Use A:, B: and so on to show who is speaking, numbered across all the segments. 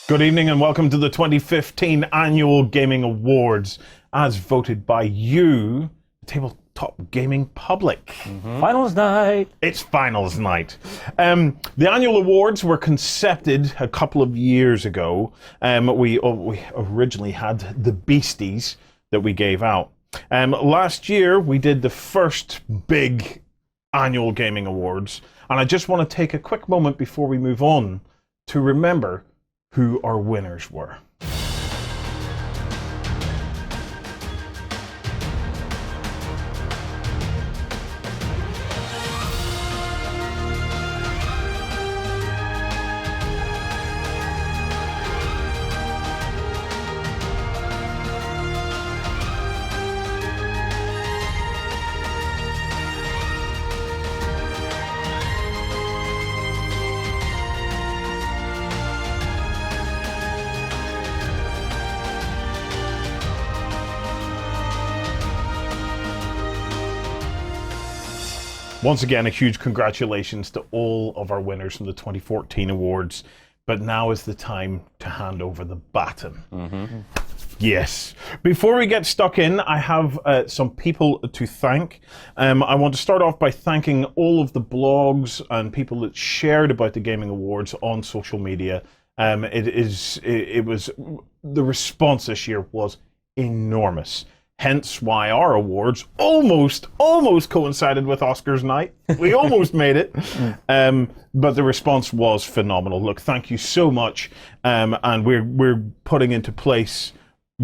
A: Good evening and welcome to the 2015 Annual Gaming Awards, as voted by you, the tabletop gaming public.
B: Finals night!
A: It's finals night. The annual awards were concepted a couple of years ago. We originally had the Beasties that we gave out. Last year we did the first big annual gaming awards, and I just want to take a quick moment before we move on to remember who our winners were. Once again, a huge congratulations to all of our winners from the 2014 awards. But now is the time to hand over the baton. Yes. Before we get stuck in, I have some people to thank. I want to start off by thanking all of the blogs and people that shared about the Gaming Awards on social media. The response this year was enormous. Hence why our awards almost coincided with Oscars night. We almost made it. But the response was phenomenal. Look, thank you so much. And we're putting into place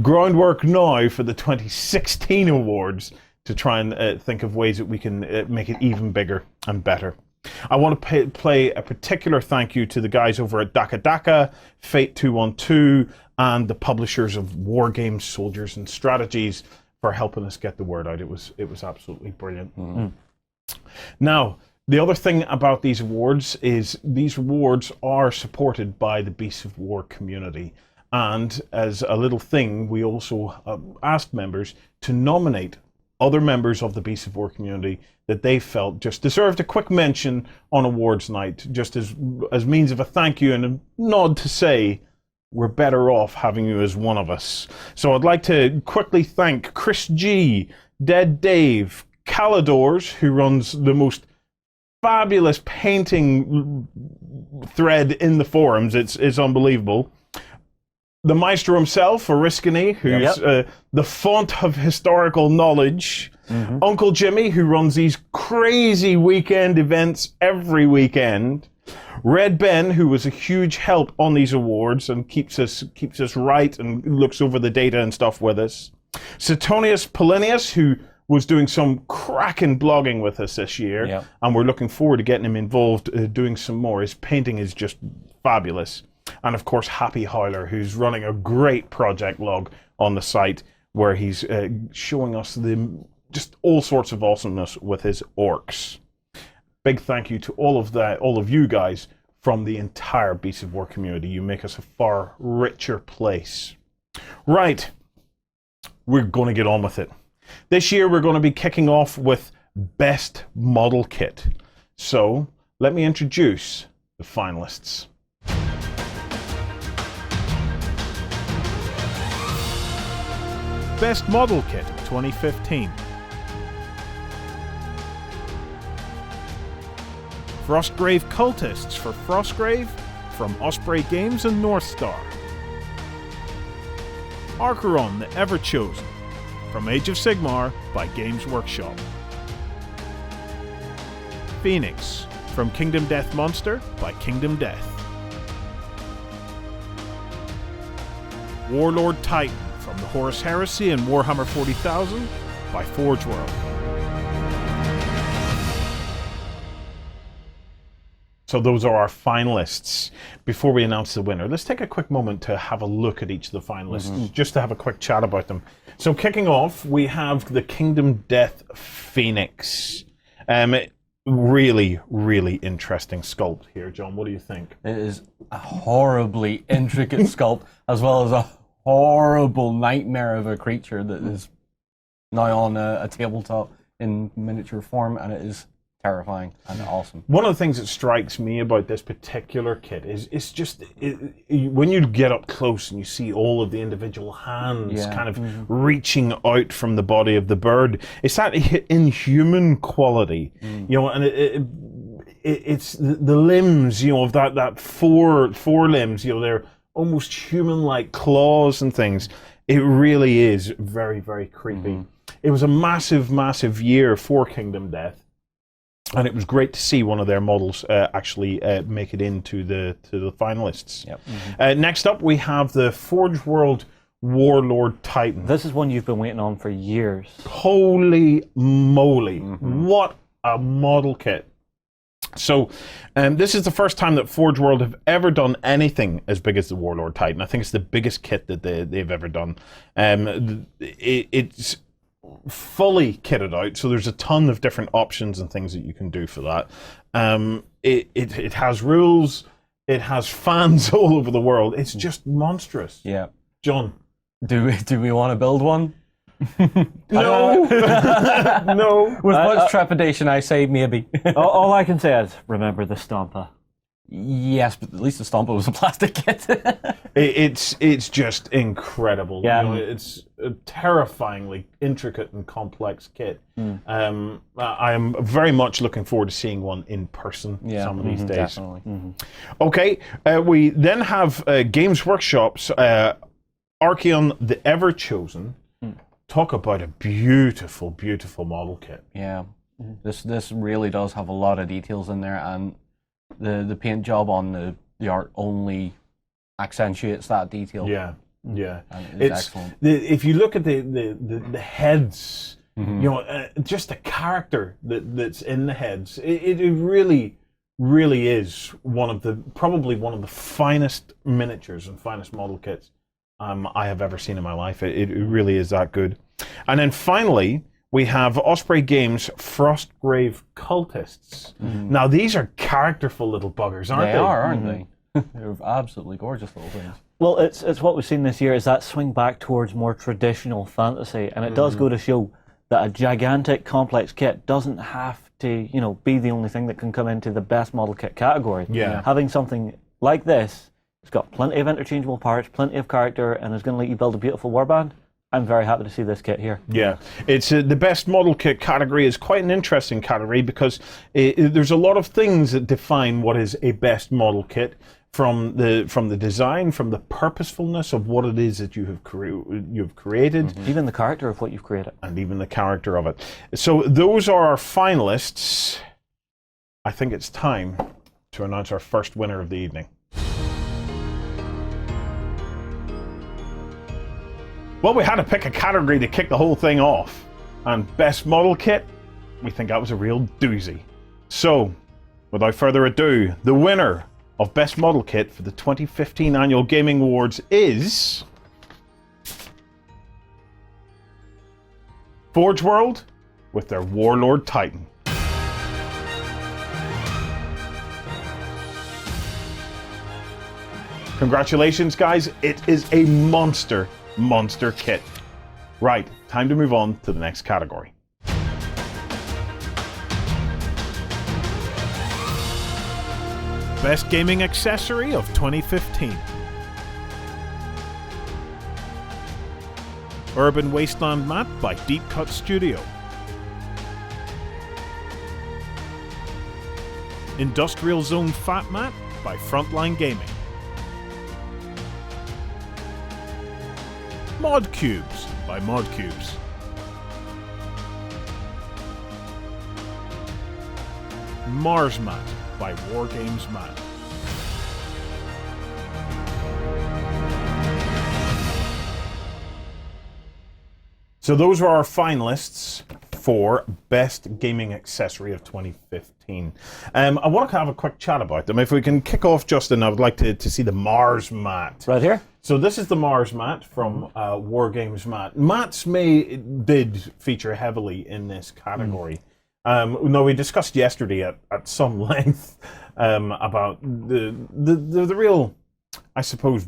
A: groundwork now for the 2016 awards to try and think of ways that we can make it even bigger and better. I want to play a particular thank you to the guys over at Daka Daka, Fate 212, and the publishers of War Games, Soldiers and Strategies for helping us get the word out. It was absolutely brilliant. Now, the other thing about these awards is these awards are supported by the Beasts of War community. And as a little thing, we also asked members to nominate other members of the Beasts of War community that they felt just deserved a quick mention on awards night, just as means of a thank you and a nod to say, we're better off having you as one of us. So I'd like to quickly thank Chris G, Dead Dave, Calidors, who runs the most fabulous painting thread in the forums. It's unbelievable. The Maestro himself, Oriskany, who's the font of historical knowledge. Uncle Jimmy, who runs these crazy weekend events every weekend. Red Ben, who was a huge help on these awards and keeps us right and looks over the data and stuff with us. Suetonius Polinius, who was doing some cracking blogging with us this year, and we're looking forward to getting him involved doing some more. His painting is just fabulous. And of course, Happy Howler, who's running a great project log on the site where he's showing us just all sorts of awesomeness with his orcs. Big thank you to all of you guys from the entire Beasts of War community. You make us a far richer place. Right, we're going to get on with it. This year we're going to be kicking off with Best Model Kit. So let me introduce the finalists.
C: Best Model Kit 2015. Frostgrave Cultists for Frostgrave from Osprey Games and North Star. ARCHAON the EVERCHOSEN from Age of Sigmar by Games Workshop. Phoenix from Kingdom Death Monster by Kingdom Death. Warlord Titan from the HORUS Heresy and Warhammer 40,000 by Forge World.
A: So those are our finalists. Before we announce the winner, let's take a quick moment to have a look at each of the finalists, just to have a quick chat about them. So kicking off, we have the Kingdom Death Phoenix. Really, really interesting sculpt here. John, what do you think?
B: It is a horribly intricate sculpt, as well as a horrible nightmare of a creature that is now on a tabletop in miniature form, and it is terrifying and awesome.
A: One of the things that strikes me about this particular kit is it's just when you get up close and you see all of the individual hands kind of reaching out from the body of the bird, it's that inhuman quality, you know, and it's the limbs, you know, of that four limbs, you know, they're almost human-like claws and things. It really is very, very creepy. It was a massive year for Kingdom Death, and it was great to see one of their models actually make it into the finalists. Yep. Next up, we have the Forge World Warlord Titan.
D: This is one you've been waiting on for years.
A: Holy moly! What a model kit! So, this is the first time that Forge World have ever done anything as big as the Warlord Titan. I think it's the biggest kit that they've ever done. It's fully kitted out, so there's a ton of different options and things that you can do for that. It has rules, it has fans all over the world. It's just monstrous.
B: Yeah.
A: John,
B: do we want to build one?
A: No. No.
B: With much trepidation, I say maybe.
D: All I can say is remember the Stomper.
B: Yes, but at least the Stomper was a plastic kit.
A: It's just incredible.
D: Yeah.
A: You know, it's a terrifyingly intricate and complex kit. I am very much looking forward to seeing one in person some of these days.
B: Definitely.
A: Okay, we then have Games Workshop's ARCHAON the EVERCHOSEN. Talk about a beautiful, beautiful model kit.
B: Yeah, this really does have a lot of details in there, and the paint job on the art only accentuates that detail.
A: Yeah, yeah.
B: And it's excellent.
A: If you look at the heads, you know, just the character that's in the heads, it really, really is probably one of the finest miniatures and finest model kits I have ever seen in my life. It really is that good. And then finally, we have Osprey Games Frostgrave Cultists. Now, these are characterful little buggers, aren't they?
B: They are, aren't they? They're absolutely gorgeous little things.
D: Well, it's what we've seen this year is that swing back towards more traditional fantasy, and it does go to show that a gigantic, complex kit doesn't have to, you know, be the only thing that can come into the best model kit category.
A: Yeah.
D: Having something like this, it's got plenty of interchangeable parts, plenty of character, and is going to let you build a beautiful warband. I'm very happy to see this kit here.
A: Yeah, it's the best model kit category is quite an interesting category because there's a lot of things that define what is a best model kit, from the design, from the purposefulness of what it is that you have created,
D: Even the character of what you've created.
A: and even the character of it. So those are our finalists. I think it's time to announce our first winner of the evening. Well, we had to pick a category to kick the whole thing off. And best model kit, we think that was a real doozy. So, without further ado, the winner of best model kit for the 2015 Annual Gaming Awards is Forge World with their Warlord Titan. Congratulations, guys. It is a monster kit. Right, time to move on to the next category.
C: Best Gaming Accessory of 2015. Urban Wasteland Mat by Deep Cut Studio. Industrial Zone Fat Mat by Frontline Gaming. Mod Cubes by Mod Cubes. Mars Mat by Wargames Mat.
A: So those were our finalists for Best Gaming Accessory of 2015. I want to have a quick chat about them. If we can kick off, Justin, I would like to see the Mars Mat.
D: Right here?
A: So this is the Mars Mat from Wargames Mat. Mats did feature heavily in this category. No, we discussed yesterday at some length about the real, I suppose,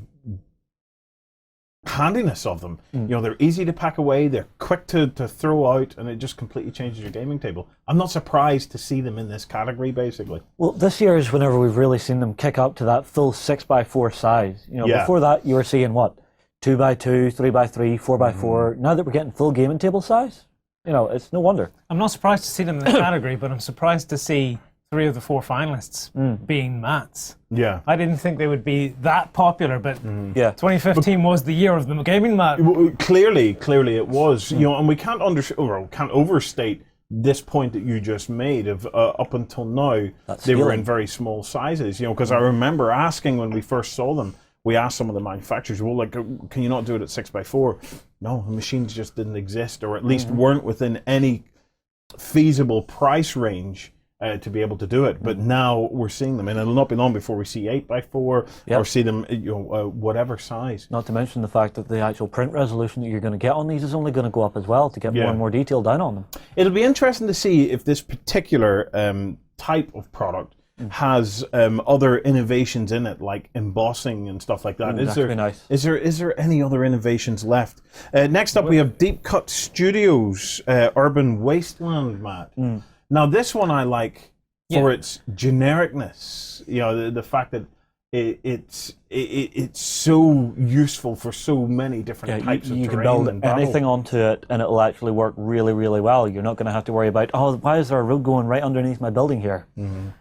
A: handiness of them. You know, they're easy to pack away, they're quick to throw out, and it just completely changes your gaming table. I'm not surprised to see them in this category, basically.
D: Well, this year is whenever we've really seen them kick up to that full 6x4 size. You know, before that you were seeing what, 2x2, 3x3, 4x4. Now that we're getting full gaming table size, you know, it's no wonder.
E: I'm not surprised to see them in the category, but I'm surprised to see 3 of the 4 finalists being mats.
A: Yeah.
E: I didn't think they would be that popular, but
D: Yeah.
E: 2015 was the year of the gaming mat.
A: Clearly it was. You know, and we can't overstate this point that you just made of up until now they were in very small sizes. You know, because I remember asking when we first saw them, we asked some of the manufacturers, well, like, can you not do it at 6x4? No, the machines just didn't exist, or at least weren't within any feasible price range to be able to do it. But now we're seeing them, and it'll not be long before we see 8x4 or see them, you know, whatever size.
D: Not to mention the fact that the actual print resolution that you're going to get on these is only going to go up as well to get more and more detail down on them.
A: It'll be interesting to see if this particular type of product has other innovations in it, like embossing and stuff like that.
D: That'd be nice.
A: Is there any other innovations left? Next up, we have Deep Cut Studios Urban Wasteland mat. Now, this one I like for its genericness. You know, the fact that it's so useful for so many different types of terrain.
D: You can build anything onto it, and it'll actually work really, really well. You're not going to have to worry about, oh, why is there a road going right underneath my building here?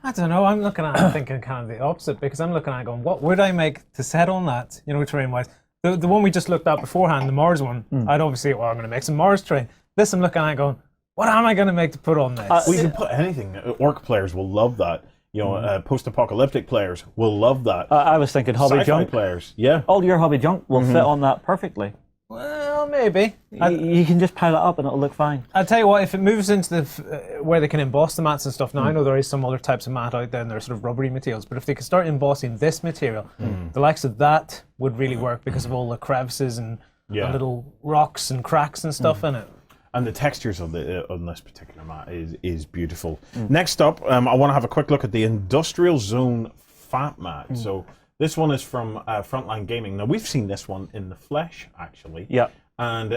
E: I don't know. I'm looking at it and thinking kind of the opposite, because I'm looking at it going, what would I make to set on that, you know, terrain-wise? The one we just looked at beforehand, the Mars one, I'd obviously, well, I'm going to make some Mars terrain. This I'm looking at going, what am I going to make to put on this?
A: We can put anything. Orc players will love that. You know, post-apocalyptic players will love that.
D: I was thinking hobby
A: Sci-fi
D: junk.
A: players, yeah.
D: All your hobby junk will fit on that perfectly.
E: Well, maybe.
D: You can just pile it up and it'll look fine.
E: I'll tell you what, if it moves into the where they can emboss the mats and stuff, now I know there is some other types of mat out there and they're sort of rubbery materials, but if they could start embossing this material, the likes of that would really work because of all the crevices and the little rocks and cracks and stuff in it.
A: And the textures on this particular mat is beautiful. Next up, I want to have a quick look at the Industrial Zone Fat Mat. So this one is from Frontline Gaming. Now, we've seen this one in the flesh, actually.
D: Yeah.
A: And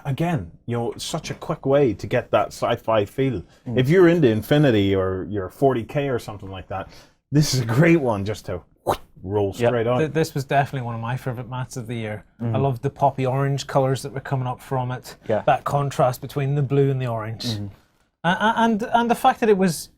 A: again, you know, such a quick way to get that sci-fi feel. If you're into Infinity or you're 40K or something like that, this is a great one just to roll straight out.
E: This was definitely one of my favourite mats of the year. I loved the poppy orange colours that were coming up from it.
D: Yeah.
E: That contrast between the blue and the orange. And the fact that it was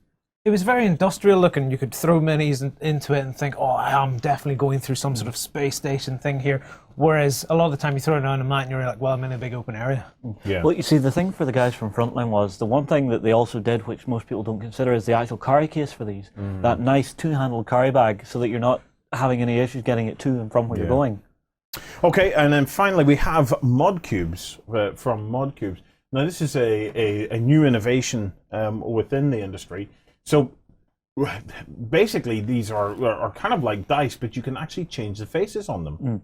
E: very industrial looking. You could throw minis into it and think, oh, I'm definitely going through some sort of space station thing here. Whereas a lot of the time you throw it on a mat and you're like, well, I'm in a big open area.
A: Yeah.
D: Well, you see, the thing for the guys from Frontline was the one thing that they also did, which most people don't consider, is the actual carry case for these. That nice two-handled carry bag, so that you're not having any issues getting it to and from where you're going.
A: Okay, and then finally we have Mod Cubes from Mod Cubes. Now, this is a new innovation within the industry. So basically, these are kind of like dice, but you can actually change the faces on them.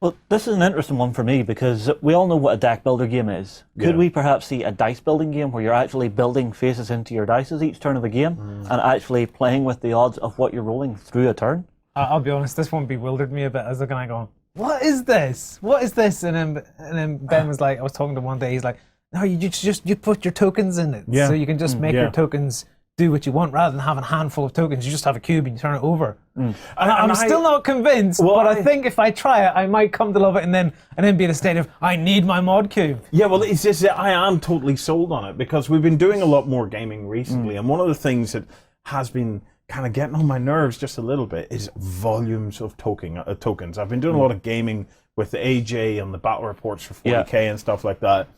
D: Well, this is an interesting one for me because we all know what a deck builder game is. Could we perhaps see a dice building game where you're actually building faces into your dice each turn of the game and actually playing with the odds of what you're rolling through a turn?
E: I'll be honest, this one bewildered me a bit. I was looking at it going, what is this? What is this? And then Ben was like, I was talking to him one day, he's like, no, you put your tokens in it. So you can just make your tokens do what you want rather than having a handful of tokens. You just have a cube and you turn it over. And I'm still not convinced, but I think if I try it, I might come to love it and then be in a state of, I need my mod cube.
A: Yeah, well, it's just that I am totally sold on it because we've been doing a lot more gaming recently, and one of the things that has been kind of getting on my nerves just a little bit is volumes of tokens. I've been doing a lot of gaming with the AJ and the battle reports for 40K and stuff like that.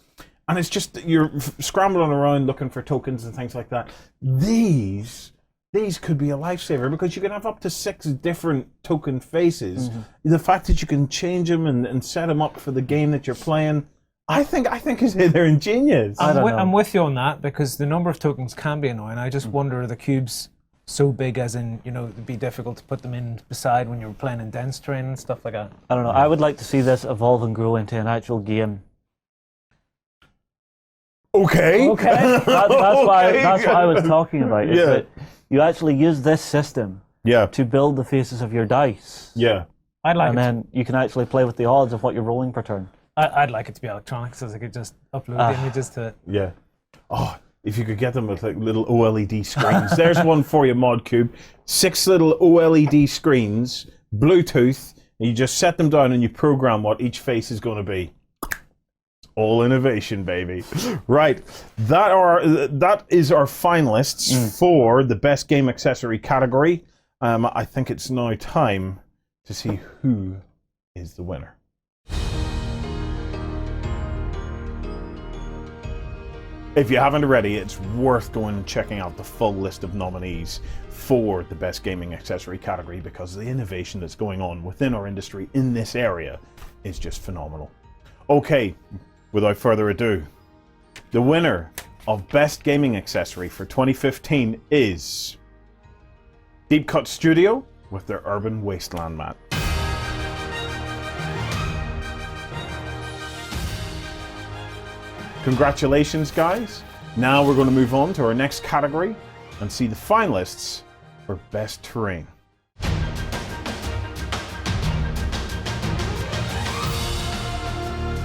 A: And it's just, you're scrambling around looking for tokens and things like that. These could be a lifesaver because you can have up to 6 different token faces. The fact that you can change them and set them up for the game that you're playing, I think they're ingenious.
E: I'm with you on that because the number of tokens can be annoying. I just wonder, are the cubes so big as in, you know, it'd be difficult to put them in beside when you're playing in dense terrain and stuff like that?
D: I don't know. I would like to see this evolve and grow into an actual game.
A: Okay.
D: That's what I was talking about. Is that you actually use this system to build the faces of your dice.
A: Yeah.
E: I'd like
D: and
E: it.
D: then you can actually play with the odds of what you're rolling per turn.
E: I'd like it to be electronic, so I could just upload the images to it.
A: Yeah. Oh, if you could get them with like little OLED screens. There's one for you, ModCube. 6 little OLED screens, Bluetooth, and you just set them down and you program what each face is going to be. All innovation, baby. Right, that is our finalists for the best game accessory category. I think it's now time to see who is the winner. If you haven't already, it's worth going and checking out the full list of nominees for the best gaming accessory category, because the innovation that's going on within our industry in this area is just phenomenal. Okay, without further ado, the winner of best gaming accessory for 2015 is Deep Cut Studio with their Urban Wasteland mat. Congratulations, guys. Now we're going to move on to our next category and see the finalists for Best Terrain.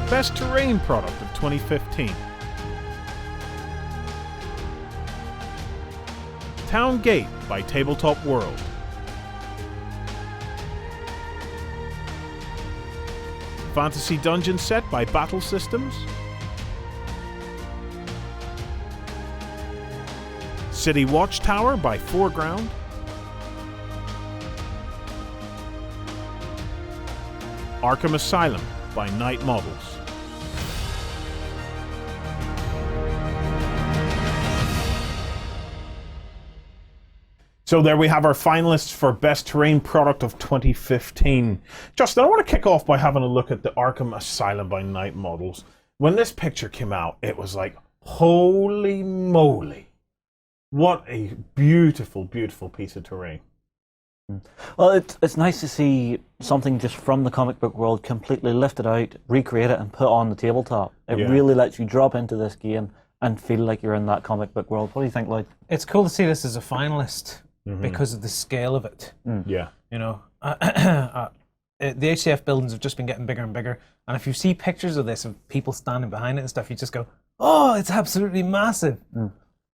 C: Best Terrain Product of 2015. Town Gate by Tabletop World. Fantasy Dungeon Set by Battle Systems. City Watchtower by Foreground. Arkham Asylum by Night Models.
A: So there we have our finalists for Best Terrain Product of 2015. Justin, I want to kick off by having a look at the Arkham Asylum by Night Models. When this picture came out, it was like, holy moly. What a beautiful, beautiful piece of terrain.
D: Well, it's nice to see something just from the comic book world completely lifted out, recreate it, and put on the tabletop. It really lets you drop into this game and feel like you're in that comic book world. What do you think, Lloyd?
E: It's cool to see this as a finalist because of the scale of it.
A: Yeah.
E: You know, the HCF buildings have just been getting bigger and bigger, and if you see pictures of this, of people standing behind it and stuff, you just go, oh, it's absolutely massive.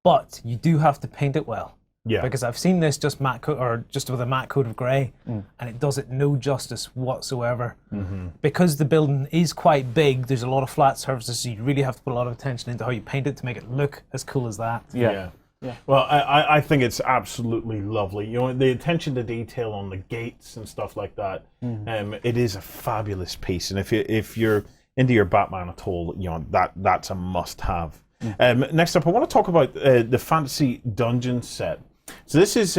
E: But you do have to paint it well.
A: Yeah.
E: Because I've seen this just matte coat, or just with a matte coat of grey, and it does it no justice whatsoever. Because the building is quite big, there's a lot of flat surfaces, so you really have to put a lot of attention into how you paint it to make it look as cool as that.
A: Yeah. Well, I think it's absolutely lovely. You know, the attention to detail on the gates and stuff like that. It is a fabulous piece, and if you're into your Batman at all, you know that's a must-have. Next up, I want to talk about the Fantasy Dungeon set. So this is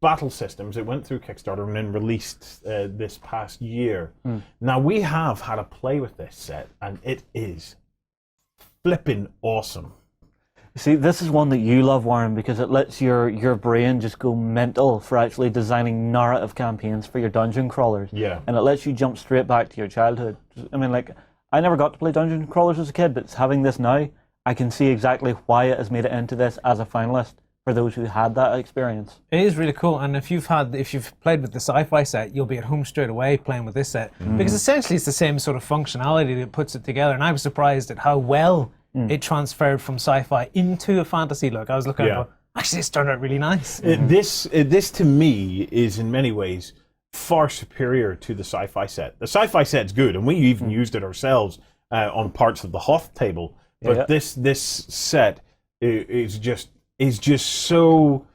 A: Battle Systems. It went through Kickstarter and then released this past year. Now, we have had a play with this set, and it is flipping awesome.
D: See, this is one that you love, Warren, because it lets your brain just go mental for actually designing narrative campaigns for your dungeon crawlers.
A: Yeah.
D: And it lets you jump straight back to your childhood. I mean, like, I never got to play dungeon crawlers as a kid, but having this now, I can see exactly why it has made it into this as a finalist for those who had that experience.
E: It is really cool, and if you've played with the sci-fi set, you'll be at home straight away playing with this set, because essentially it's the same sort of functionality that puts it together. And I was surprised at how well it transferred from sci-fi into a fantasy look. I was looking at it, actually, this turned out really nice.
A: This to me is in many ways far superior to the sci-fi set. The sci-fi set's good, and we even used it ourselves on parts of the Hoth table. But this set is just so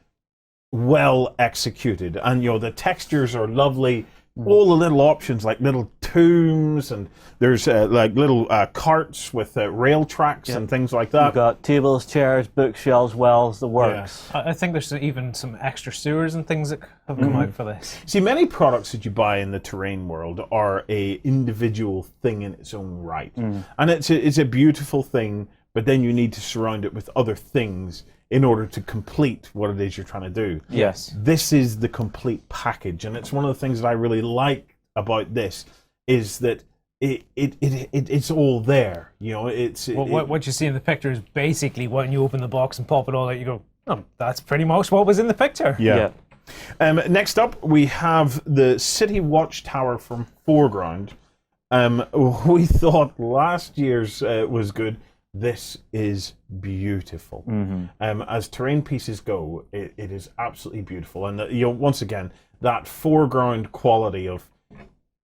A: well executed, and you know the textures are lovely. All the little options, like little tombs, and there's like little carts with rail tracks and things like that.
D: You've got tables, chairs, bookshelves, wells, the works.
E: I think there's even some extra sewers and things that have come out for this.
A: See, many products that you buy in the terrain world are a individual thing in its own right, and it's a beautiful thing. But then you need to surround it with other things in order to complete what it is you're trying to do.
D: Yes.
A: This is the complete package, and it's one of the things that I really like about this is that it's all there. You know,
E: what you see in the picture is basically when you open the box and pop it all out, you go, oh, that's pretty much what was in the picture.
A: Yeah. Next up, we have the City Watchtower from Foreground. We thought last year's was good. This is beautiful. As terrain pieces go, it is absolutely beautiful. And once again, that foreground quality of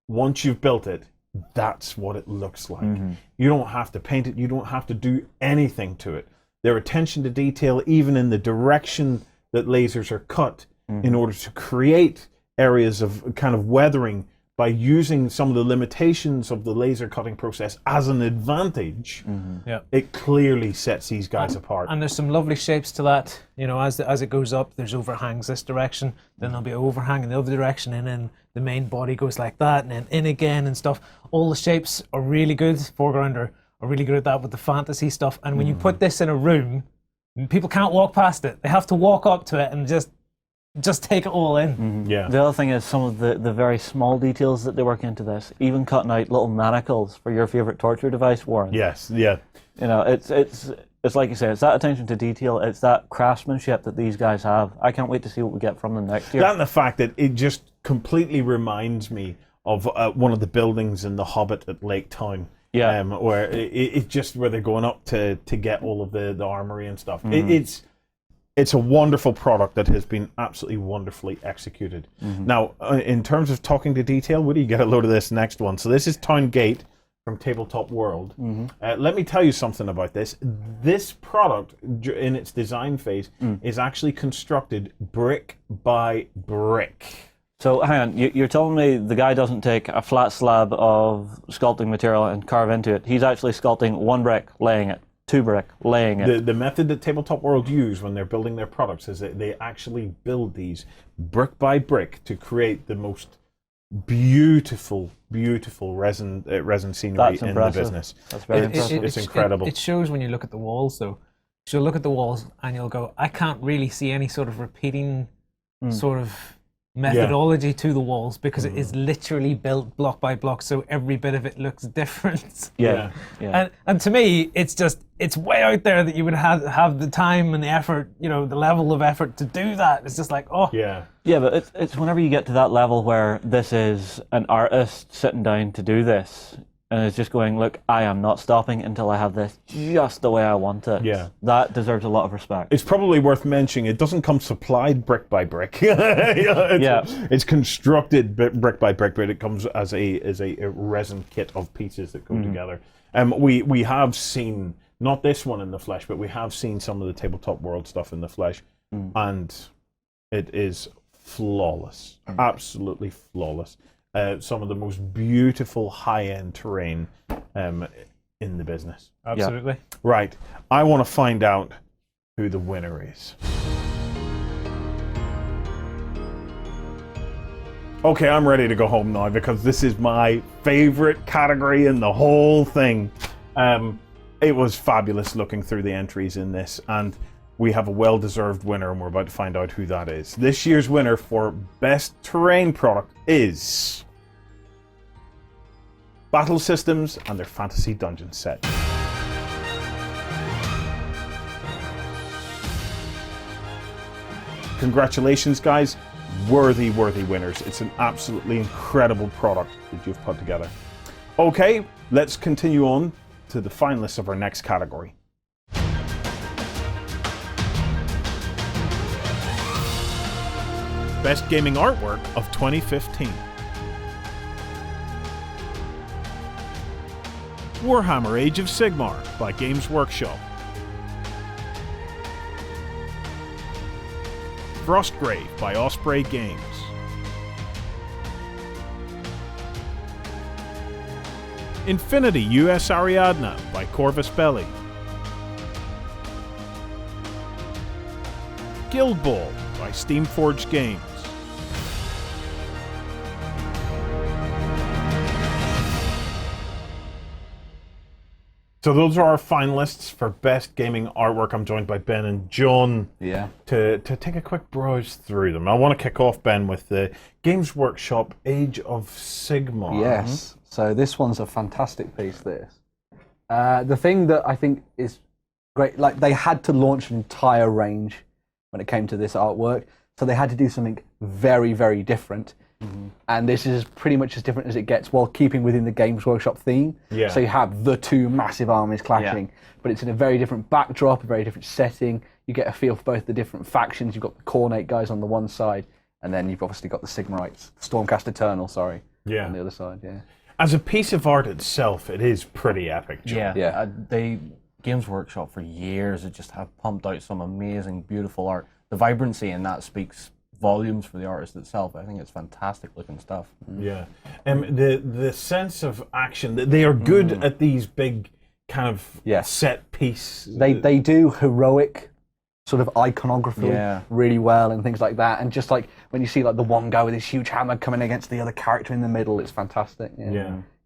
A: once you've built it, that's what it looks like. You don't have to paint it. You don't have to do anything to it. Their attention to detail, even in the direction that lasers are cut, in order to create areas of kind of weathering by using some of the limitations of the laser cutting process as an advantage, it clearly sets these guys apart.
E: And there's some lovely shapes to that. You know, as it goes up, there's overhangs this direction, then there'll be an overhang in the other direction, and then the main body goes like that, and then in again and stuff. All the shapes are really good. Foreground are really good at that with the fantasy stuff. And when you put this in a room, people can't walk past it. They have to walk up to it and just take it all in.
A: Yeah.
D: The other thing is some of the very small details that they work into this, even cutting out little manacles for your favorite torture device, Warren.
A: Yes, yeah.
D: You know, it's like you say, it's that attention to detail, it's that craftsmanship that these guys have. I can't wait to see what we get from them next year.
A: That and the fact that it just completely reminds me of one of the buildings in The Hobbit at Lake Town.
D: Yeah.
A: Where it's just where they're going up to get all of the armory and stuff. It's a wonderful product that has been absolutely wonderfully executed. Now, in terms of talking to detail, Woody, you get a load of this next one. So this is Town Gate from Tabletop World. Let me tell you something about this. This product, in its design phase, is actually constructed brick by brick.
D: So hang on, you're telling me the guy doesn't take a flat slab of sculpting material and carve into it. He's actually sculpting one brick, laying it. 2 brick, laying it.
A: The method that Tabletop World use when they're building their products is that they actually build these brick by brick to create the most beautiful resin scenery in the business.
D: That's very impressive.
A: It's incredible.
E: It shows when you look at the walls, though. So you'll look at the walls and you'll go, I can't really see any sort of repeating sort of methodology to the walls, because it is literally built block by block, so every bit of it looks different.
D: Yeah.
E: And to me, it's way out there that you would have the time and the effort, you know, the level of effort to do that. It's just like,
D: Yeah, but it's whenever you get to that level where this is an artist sitting down to do this, and it's just going, look, I am not stopping until I have this just the way I want it.
A: Yeah.
D: That deserves a lot of respect.
A: It's probably worth mentioning it doesn't come supplied brick by brick. It's constructed brick by brick, but it comes as a resin kit of pieces that go together. We have seen, not this one in the flesh, but we have seen some of the Tabletop World stuff in the flesh, and it is flawless, absolutely flawless. Some of the most beautiful high-end terrain in the business.
E: absolutely.
A: Right, I want to find out who the winner is. Okay, I'm ready to go home now because this is my favorite category in the whole thing. It was fabulous looking through the entries in this, and we have a well-deserved winner, and we're about to find out who that is. This year's winner for Best Terrain Product is Battle Systems and their Fantasy Dungeon set. Congratulations, guys. Worthy winners. It's an absolutely incredible product that you've put together. Okay, let's continue on to the finalists of our next category.
C: Best Gaming Artwork of 2015. Warhammer Age of Sigmar by Games Workshop. FROSTGRAVE by OSPREY Games. Infinity USARIADNA by CORVUS BELLI. Guild Ball by Steamforged Games.
A: So those are our finalists for Best Gaming Artwork. I'm joined by Ben and John to take a quick browse through them. I want to kick off, Ben, with the Games Workshop Age of Sigmar.
F: Yes, so this one's a fantastic piece, this. The thing that I think is great, like they had to launch an entire range when it came to this artwork. So they had to do something very, very different. And this is pretty much as different as it gets while keeping within the Games Workshop theme.
A: Yeah.
F: So you have the two massive armies clashing, but it's in a very different backdrop, a very different setting. You get a feel for both the different factions. You've got the Khornate guys on the one side, and then you've obviously got the Sigmarites, Stormcast Eternal, sorry, on the other side,
A: As a piece of art itself, it is pretty epic, John.
B: They Games Workshop for years just have pumped out some amazing, beautiful art. The vibrancy in that speaks volumes for the artist itself. I think it's fantastic looking stuff.
A: Yeah, the sense of action. They are good at these big kind of set piece.
F: They do heroic sort of iconography really well and things like that. And just like when you see like the one guy with his huge hammer coming against the other character in the middle, it's fantastic.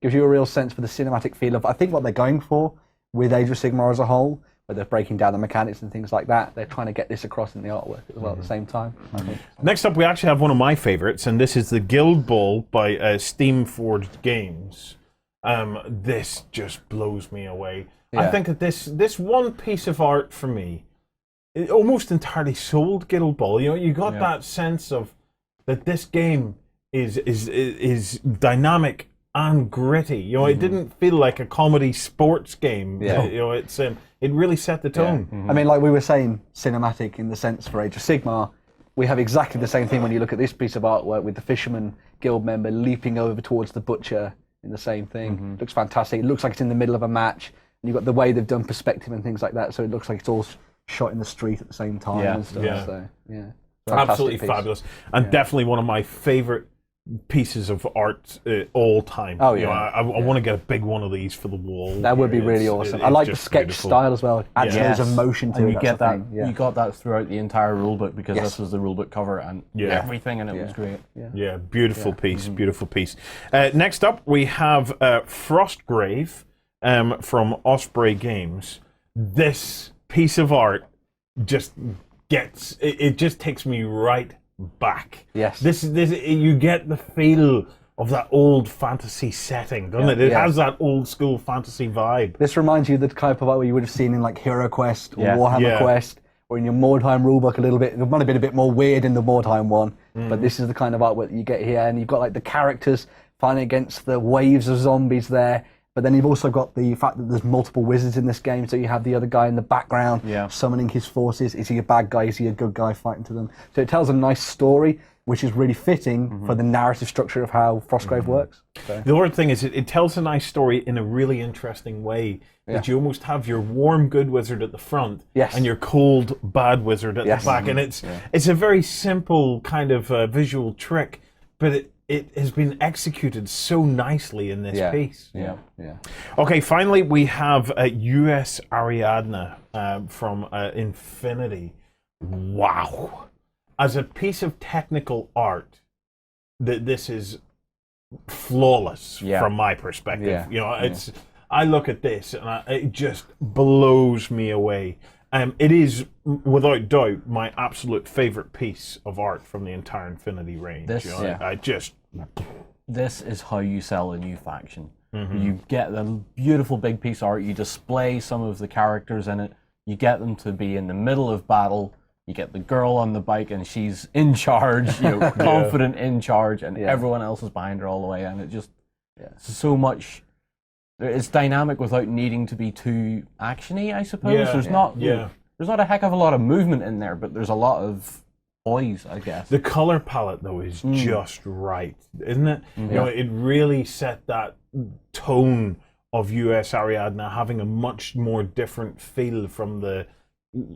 F: Gives you a real sense for the cinematic feel of I think what they're going for with Age of Sigmar as a whole. Where they're breaking down the mechanics and things like that. They're trying to get this across in the artwork as well at the same time. I think.
A: Next up, we actually have one of my favorites, and this is the Guild Ball by Steam Forged Games. This just blows me away. I think that this one piece of art for me, it almost entirely sold Guild Ball. You know, you got that sense of that this game is dynamic and gritty. You know, it didn't feel like a comedy sports game. You know, it's it really set the tone.
F: I mean, like we were saying, cinematic in the sense for Age of Sigmar, we have exactly the same thing when you look at this piece of artwork with the Fisherman Guild member leaping over towards the Butcher in the same thing. Looks fantastic. It looks like it's in the middle of a match. And you've got the way they've done perspective and things like that, so it looks like it's all shot in the street at the same time and stuff. So,
A: Absolutely
F: piece.
A: fabulous. And definitely one of my favorite pieces of art all time.
F: Oh,
A: you know, I want to get a big one of these for the wall.
F: That would be really awesome. I like the sketch style as well. Adds there's emotion to
B: and
F: it.
B: You get that. You got that throughout the entire rulebook because this was the rulebook cover and everything, and it was great.
A: Yeah, beautiful piece. Beautiful piece. Next up, we have Frostgrave from Osprey Games. This piece of art just gets it just takes me right back.
F: Yes.
A: This you get the feel of that old fantasy setting, doesn't it? It has that old school fantasy vibe.
F: This reminds you of the type of art where you would have seen in like Hero Quest or Warhammer Quest, or in your Mordheim rulebook a little bit. It might have been a bit more weird in the Mordheim one, but this is the kind of artwork that you get here, and you've got like the characters fighting against the waves of zombies there. But then you've also got the fact that there's multiple wizards in this game, so you have the other guy in the background summoning his forces. Is he a bad guy? Is he a good guy fighting to them? So it tells a nice story, which is really fitting for the narrative structure of how Frostgrave works. So.
A: The other thing is it tells a nice story in a really interesting way. That you almost have your warm good wizard at the front and your cold bad wizard at the back. And it's a very simple kind of visual trick, but it has been executed so nicely in this piece. Okay, finally we have USARIADNA from Infinity. Wow. As a piece of technical art, this is flawless from my perspective. You know, I look at this and it just blows me away. It is, without doubt, my absolute favorite piece of art from the entire Infinity range.
B: This,
A: you know,
B: this is how you sell a new faction. You get a beautiful big piece of art, you display some of the characters in it, you get them to be in the middle of battle, you get the girl on the bike and she's in charge, you know, confident in charge, and everyone else is behind her all the way, and it just, so much... It's dynamic without needing to be too actiony, I suppose. There's not a heck of a lot of movement in there, but there's a lot of poise, I guess.
A: The color palette though is just right, isn't it? You know, it really set that tone of USARIADNA having a much more different feel from the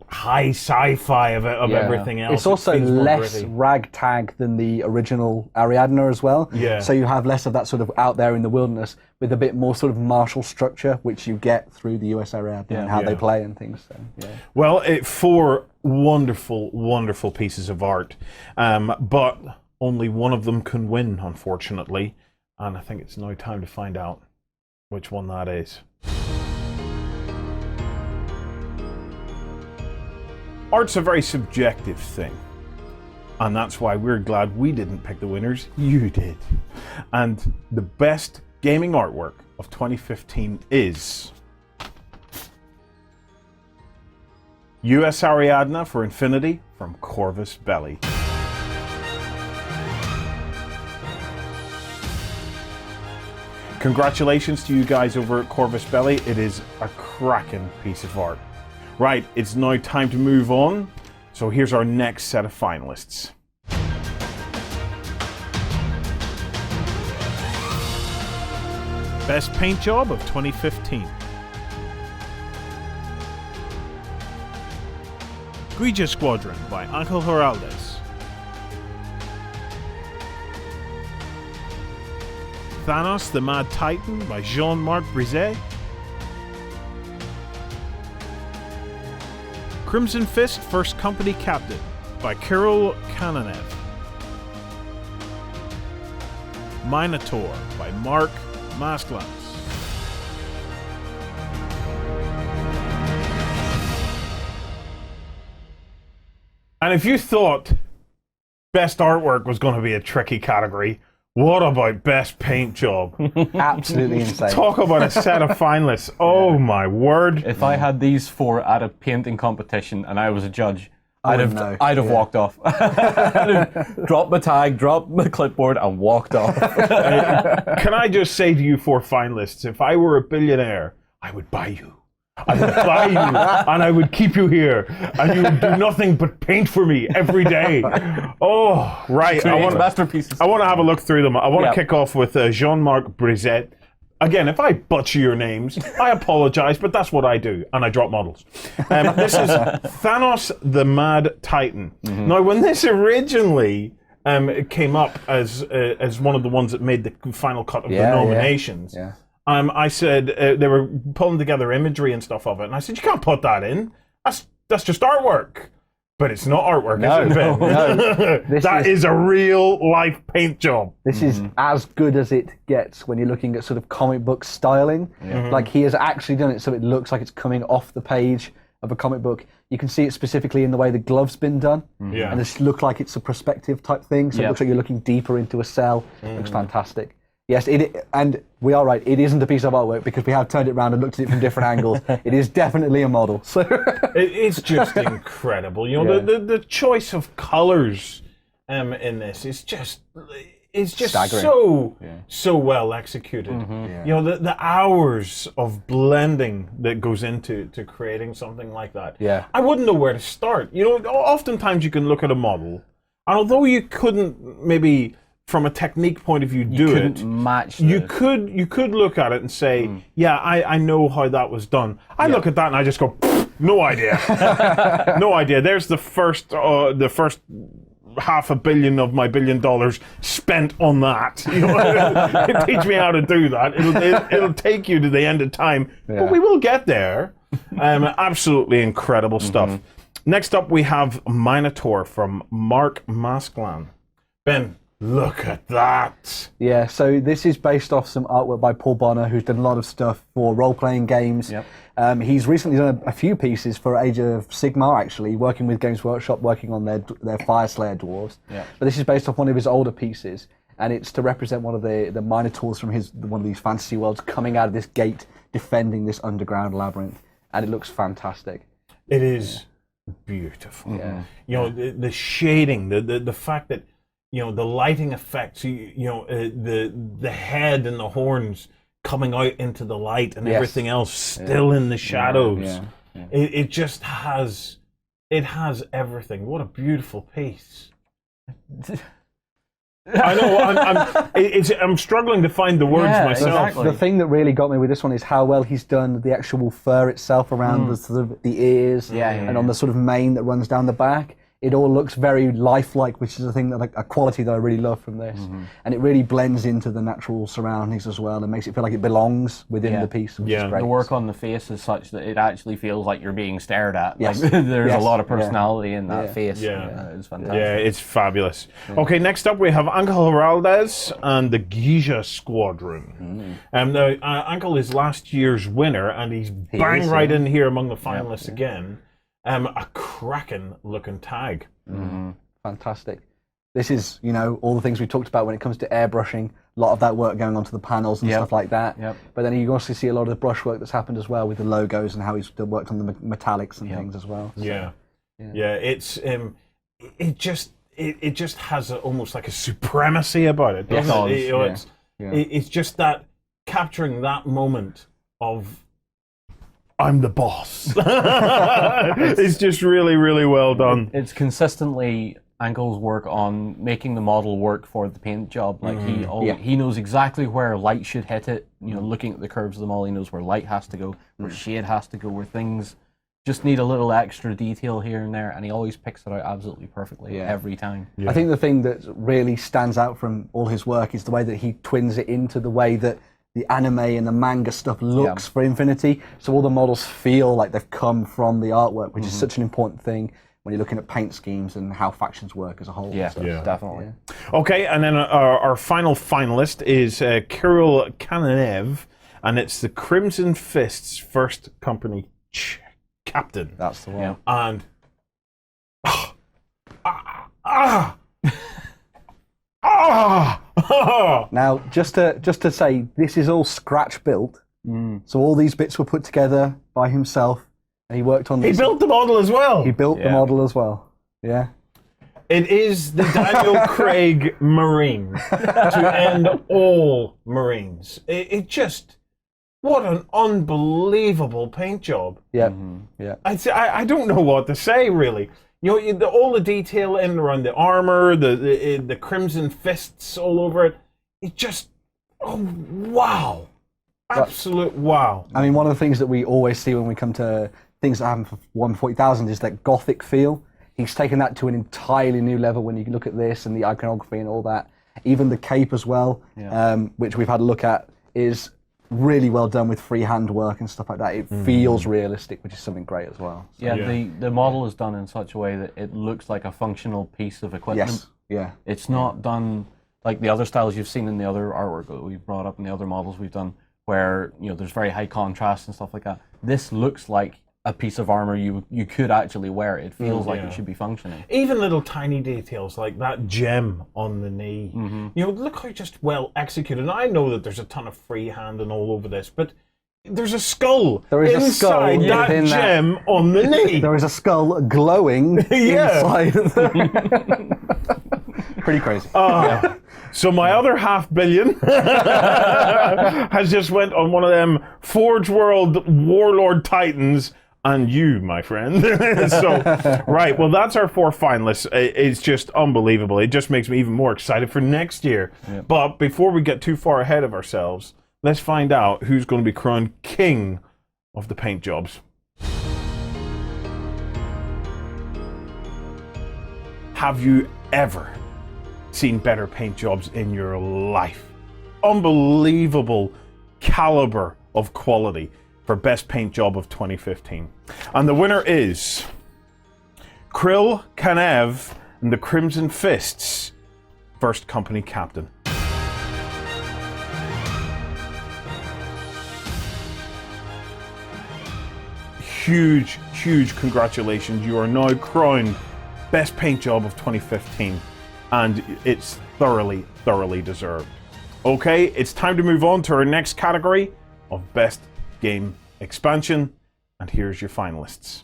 A: high sci-fi of everything else.
F: It's also less ragtag than the original Ariadna as well. So you have less of that sort of out there in the wilderness with a bit more sort of martial structure, which you get through the USARIADNA and how they play and things. So,
A: Well, 4 wonderful, wonderful pieces of art, but only one of them can win, unfortunately. And I think it's now time to find out which one that is. Art's a very subjective thing, and that's why we're glad we didn't pick the winners, you did. And the best gaming artwork of 2015 is USARIADNA for Infinity from Corvus BELLI. Congratulations to you guys over at Corvus Belli. It is a cracking piece of art. Right, it's now time to move on. So here's our next set of finalists.
C: Best paint job of 2015. GUIJA Squadron by Ángel GIRALDEZ. Thanos the Mad Titan by JEAN-MARC BRISSET. Crimson Fist First Company Captain by KIRILL. Minotaur by Mark Masklands.
A: And if you thought best artwork was going to be a tricky category, what about best paint job?
F: Absolutely insane.
A: Talk about a set of finalists. Oh my word.
B: If I had these 4 at a painting competition and I was a judge, I'd have walked off. Dropped my tag, dropped my clipboard, and walked off.
A: Can I just say to you 4 finalists, if I were a billionaire, I would buy you. I would buy you, and I would keep you here, and you would do nothing but paint for me every day. Oh, right.
B: Masterpieces.
A: I want to have a look through them. I want to kick off with JEAN-MARC BRISSET. Again, if I butcher your names, I apologize, but that's what I do, and I drop models. This is Thanos the Mad Titan. Now, when this originally came up as one of the ones that made the final cut of the nominations, I said they were pulling together imagery and stuff of it, and I said, you can't put that in. That's just artwork. But it's not artwork, is it, Ben?
F: No.
A: That is a real life paint job.
F: This is as good as it gets when you're looking at sort of comic book styling. Like he has actually done it so it looks like it's coming off the page of a comic book. You can see it specifically in the way the glove's been done. And it looks like it's a perspective type thing, so it looks like you're looking deeper into a cell. It looks fantastic. Yes, and we are right. It isn't a piece of artwork because we have turned it around and looked at it from different angles. It is definitely a model. So
A: it's just incredible. You know, the choice of colors in this is just staggering. so well executed. You know, the hours of blending that goes into creating something like that. I wouldn't know where to start. You know, oftentimes you can look at a model, and although you couldn't maybe from a technique point of view you could look at it and say, yeah, I know how that was done. I look at that and I just go, no idea. No idea. There's the first $500 million of my $1 billion spent on that. You know, teach me how to do that. It'll take you to the end of time, but we will get there. Absolutely incredible stuff. Next up, we have Minotaur from Mark Masklands. Ben, look at that.
F: Yeah, so this is based off some artwork by Paul Bonner, who's done a lot of stuff for role-playing games. He's recently done a few pieces for Age of Sigmar, actually, working with Games Workshop, working on their Fire Slayer dwarves. But this is based off one of his older pieces, and it's to represent one of the Minotaurs from one of these fantasy worlds coming out of this gate, defending this underground labyrinth, and it looks fantastic.
A: It is beautiful. You know, the shading, the fact that, you know, the lighting effects, you know, the head and the horns coming out into the light and everything else still in the shadows. It just has everything. What a beautiful piece. I know, I'm struggling to find the words myself.
F: Exactly. The thing that really got me with this one is how well he's done the actual fur itself around the sort of the ears and on the sort of mane that runs down the back. It all looks very lifelike, which is a thing that a quality that I really love from this, and it really blends into the natural surroundings as well, and makes it feel like it belongs within the piece. Which is great.
B: The work on the face is such that it actually feels like you're being stared at. Like, there's a lot of personality in that face. It's fantastic.
A: Yeah, it's fabulous. Okay, next up we have Ángel GIRALDEZ and the GUIJA Squadron. Now, Ángel is last year's winner, and he's bang right in here among the finalists again. A cracking looking tag.
F: Fantastic. This is, you know, all the things we talked about when it comes to airbrushing, a lot of that work going onto the panels and stuff like that. But then you also see a lot of the brushwork that's happened as well with the logos and how he's worked on the metallics and things as well. So,
A: it's it just has almost like a supremacy about it, doesn't it? You know, it's just that capturing that moment of I'm the boss. It's just really, really well done.
B: It's consistently Angel's work on making the model work for the paint job. Like he knows exactly where light should hit it. You know, looking at the curves of the model, he knows where light has to go, where shade has to go, where things just need a little extra detail here and there, and he always picks it out absolutely perfectly every time.
F: Yeah. I think the thing that really stands out from all his work is the way that he twins it into the way that the anime and the manga stuff looks for Infinity. So all the models feel like they've come from the artwork, which is such an important thing when you're looking at paint schemes and how factions work as a whole.
B: Yeah, definitely.
F: Yeah.
A: Okay, and then our final finalist is Kirill Kanev, and it's the Crimson Fist's first company captain.
F: That's the one.
A: And
F: now, just to say, this is all scratch built. So all these bits were put together by himself, and he worked on this.
A: He built the model as well.
F: He built the model as well. Yeah.
A: It is the Daniel Craig Marine to end all Marines. It just, what an unbelievable paint job.
F: Yeah. Yeah.
A: I don't know what to say, really. You know, all the detail in and around the armor, the crimson fists all over it. It just, wow. Absolute wow.
F: I mean, one of the things that we always see when we come to things that happen for 140,000 is that gothic feel. He's taken that to an entirely new level when you look at this and the iconography and all that. Even the cape as well, which we've had a look at, is really well done with freehand work and stuff like that. It feels realistic, which is something great as well. So.
B: Yeah, the model is done in such a way that it looks like a functional piece of equipment.
F: Yes. Yeah.
B: It's not done like the other styles you've seen in the other artwork that we've brought up and the other models we've done, where there's very high contrast and stuff like that. This looks like a piece of armor you could actually wear. It feels like it should be functioning.
A: Even little tiny details like that gem on the knee. Look how just well executed. And I know that there's a ton of freehand and all over this, but there's a skull inside that gem on the knee.
F: There is a skull glowing inside. Pretty crazy.
A: So my other $500 million has just went on one of them Forge World Warlord Titans. And you, my friend. So, right, well, that's our 4 finalists. It's just unbelievable. It just makes me even more excited for next year. Yep. But before we get too far ahead of ourselves, let's find out who's going to be crowned king of the paint jobs. Have you ever seen better paint jobs in your life? Unbelievable caliber of quality for Best Paint Job of 2015. And the winner is Kirill Kanev and the Crimson Fists, first company captain. Huge, huge congratulations. You are now crowned Best Paint Job of 2015. And it's thoroughly, thoroughly deserved. Okay, it's time to move on to our next category of Best Game Expansion, and here's your finalists.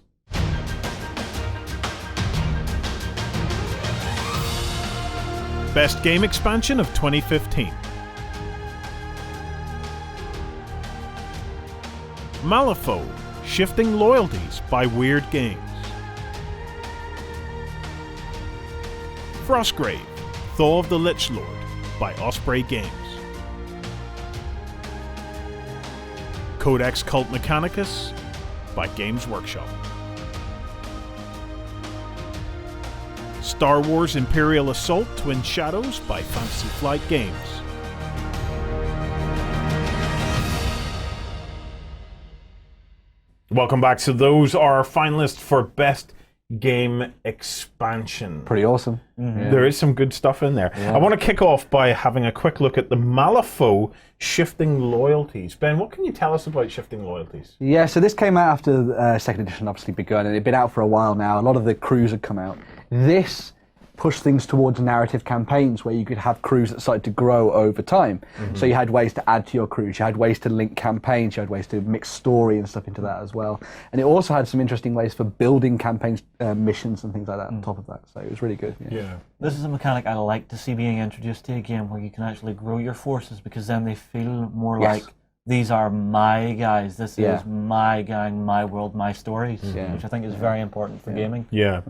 C: Best Game Expansion of 2015. Malifaux, Shifting Loyalties by Weird Games. Frostgrave, Thaw of the Lich Lord by OSPREY Games. Codex Cult Mechanicus by Games Workshop. Star Wars Imperial Assault Twin Shadows by Fantasy Flight Games.
A: Welcome back. So those are our finalists for Best Game Expansion.
F: Pretty awesome.
A: There is some good stuff in there. I want to kick off by having a quick look at the Malifaux Shifting Loyalties. Ben, what can you tell us about Shifting Loyalties?
F: Yeah, so this came out after second edition obviously begun, and it'd been out for a while now. A lot of the crews had come out. This pushed things towards narrative campaigns where you could have crews that started to grow over time. So you had ways to add to your crews, you had ways to link campaigns, you had ways to mix story and stuff into that as well. And it also had some interesting ways for building campaigns, missions and things like that on top of that. So it was really good.
A: Yeah.
D: This is a mechanic I like to see being introduced to a game where you can actually grow your forces, because then they feel more like these are my guys. This is my gang, my world, my stories, which I think is very important for gaming.
A: Yeah.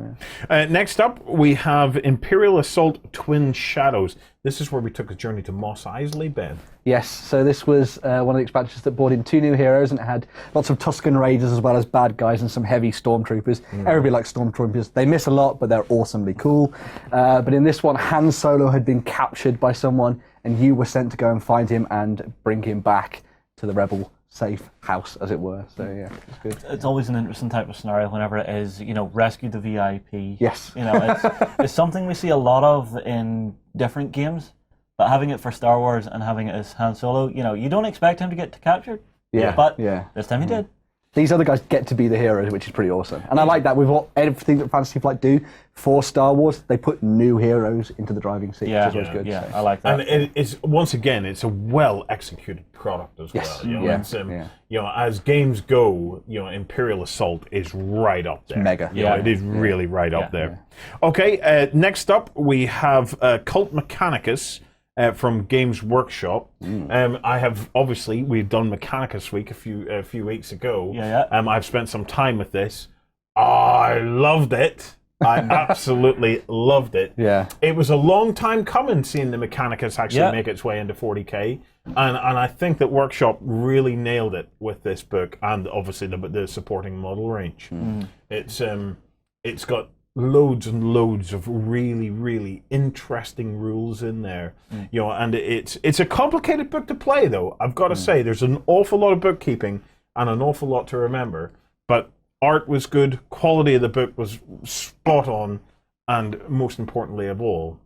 A: Next up, we have Imperial Assault Twin Shadows. This is where we took a journey to Mos Eisley, Ben.
F: Yes, so this was one of the expansions that brought in 2 new heroes, and it had lots of Tusken Raiders as well as bad guys and some heavy stormtroopers. Everybody likes stormtroopers. They miss a lot, but they're awesomely cool. But in this one, Han Solo had been captured by someone, and you were sent to go and find him and bring him back to the rebel safe house, as it were. So yeah, it's good.
D: It's always an interesting type of scenario whenever it is, you know, rescue the VIP.
F: Yes.
D: You know, it's something we see a lot of in different games, but having it for Star Wars and having it as Han Solo, you know, you don't expect him to get captured.
F: Yeah.
D: But this time he did.
F: These other guys get to be the heroes, which is pretty awesome. And I like that with everything that Fantasy Flight do for Star Wars, they put new heroes into the driving seat, which is always good.
D: Yeah,
F: so.
D: I like that.
A: And it's once again, it's a well-executed product as well. You know, it's, you know, as games go, you know, Imperial Assault is right up there.
F: It's mega.
A: You know, it is really right up there. Okay, next up we have Cult Mechanicus. From Games Workshop. I have we've done Mechanicus Week a few weeks ago. I've spent some time with this. I loved it. I absolutely loved it.
F: Yeah.
A: It was a long time coming seeing the Mechanicus actually make its way into 40k, and I think that Workshop really nailed it with this book, and obviously the supporting model range. It's got loads and loads of really, really interesting rules in there, you know, and it's a complicated book to play, though. I've got to say, there's an awful lot of bookkeeping and an awful lot to remember, but art was good, quality of the book was spot on, and most importantly of all,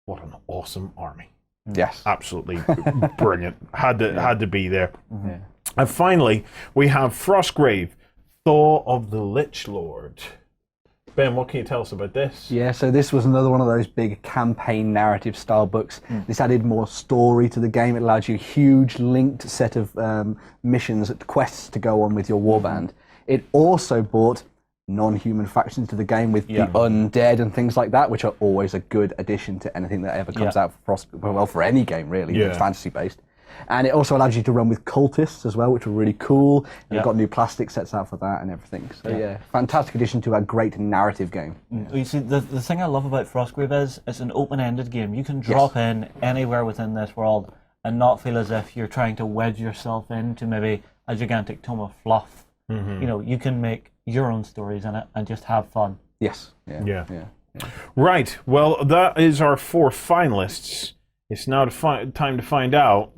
A: what an awesome army.
F: Yes.
A: Absolutely brilliant. Had to be there. And finally, we have Frostgrave, Thaw of the Lich Lord. Ben, what can you tell us about this?
F: Yeah, so this was another one of those big campaign narrative style books. This added more story to the game. It allowed you a huge linked set of missions, quests to go on with your warband. It also brought non-human factions to the game with the undead and things like that, which are always a good addition to anything that ever comes out for any game, really, that's fantasy-based. And it also allowed you to run with cultists as well, which were really cool. And you've got new plastic sets out for that and everything. So fantastic addition to a great narrative game.
D: You see, the thing I love about Frostgrave is it's an open-ended game. You can drop in anywhere within this world and not feel as if you're trying to wedge yourself into maybe a gigantic tome of fluff. You know, you can make your own stories in it and just have fun.
F: Yes.
A: Right. Well, that is our 4 finalists. It's now time to find out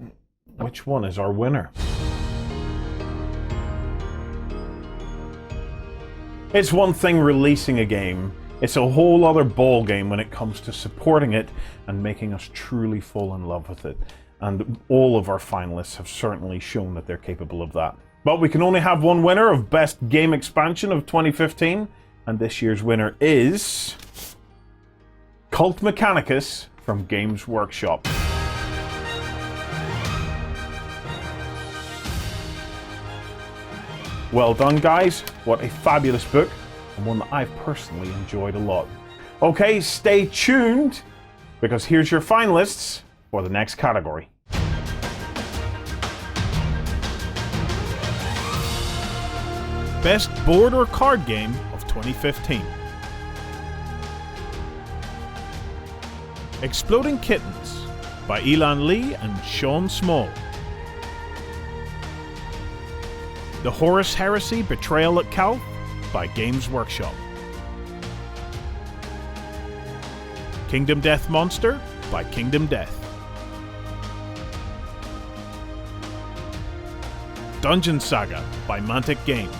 A: which one is our winner. It's one thing releasing a game. It's a whole other ball game when it comes to supporting it and making us truly fall in love with it. And all of our finalists have certainly shown that they're capable of that. But we can only have one winner of Best Game Expansion of 2015, and this year's winner is Cult Mechanicus from Games Workshop. Well done, guys. What a fabulous book, and one that I've personally enjoyed a lot. Okay, stay tuned, because here's your finalists for the next category.
C: Best board or card game of 2015. Exploding Kittens by Elan Lee and Sean Small. The Horus Heresy Betrayal at Calth by Games Workshop. Kingdom Death Monster by Kingdom Death. Dungeon Saga by Mantic Games.